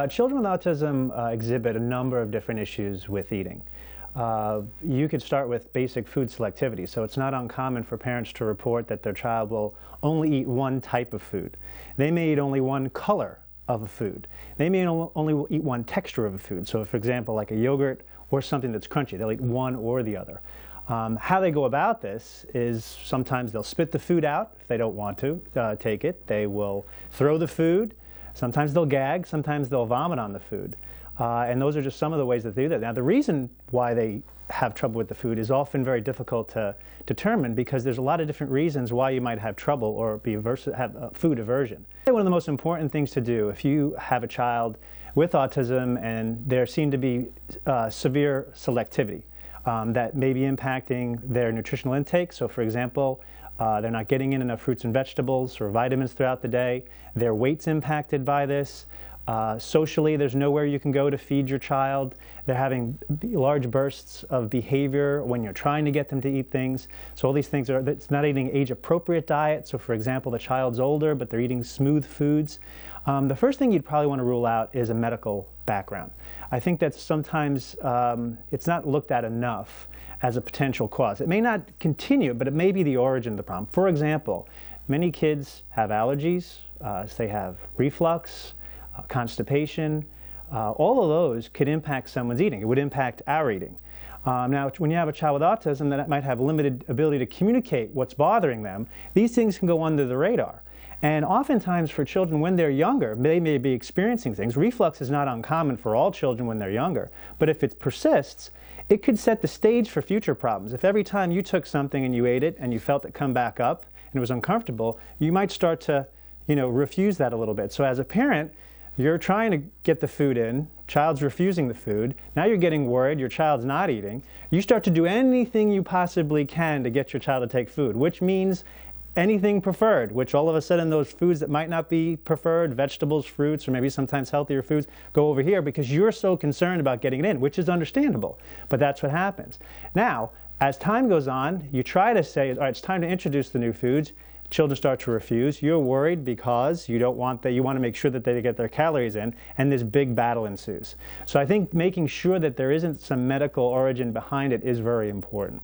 Children with autism exhibit a number of different issues with eating. You could start with basic food selectivity. So it's not uncommon for parents to report that their child will only eat one type of food. They may eat only one color of a food. They may only eat one texture of a food. So for example, like a yogurt or something that's crunchy, they'll eat one or the other. How they go about this is sometimes they'll spit the food out if they don't want to take it. They will throw the food. Sometimes they'll gag. Sometimes they'll vomit on the food. And those are just some of the ways that they do that. Now, the reason why they have trouble with the food is often very difficult to determine, because there's a lot of different reasons why you might have trouble or have food aversion. One of the most important things to do if you have a child with autism and there seem to be severe selectivity that may be impacting their nutritional intake. So for example, they're not getting in enough fruits and vegetables or vitamins throughout the day. Their weight's impacted by this. Socially, there's nowhere you can go to feed your child. They're having large bursts of behavior when you're trying to get them to eat things. So all these things it's not eating age-appropriate diet. So for example, the child's older, but they're eating smooth foods. The first thing you'd probably want to rule out is a medical background. I think that sometimes it's not looked at enough as a potential cause. It may not continue, but it may be the origin of the problem. For example, many kids have allergies, they have reflux, constipation. All of those could impact someone's eating. It would impact our eating. Now, when you have a child with autism that might have limited ability to communicate what's bothering them, these things can go under the radar. And oftentimes for children when they're younger, they may be experiencing things. Reflux is not uncommon for all children when they're younger, but if it persists, it could set the stage for future problems. If every time you took something and you ate it and you felt it come back up and it was uncomfortable, you might start to, refuse that a little bit. So as a parent, you're trying to get the food in, child's refusing the food, now you're getting worried, your child's not eating. You start to do anything you possibly can to get your child to take food, which means anything preferred, which all of a sudden those foods that might not be preferred, vegetables, fruits, or maybe sometimes healthier foods, go over here because you're so concerned about getting it in, which is understandable, but that's what happens. Now, as time goes on, you try to say, all right, it's time to introduce the new foods. Children start to refuse. You're worried because you don't want you want to make sure that they get their calories in, and this big battle ensues. So I think making sure that there isn't some medical origin behind it is very important.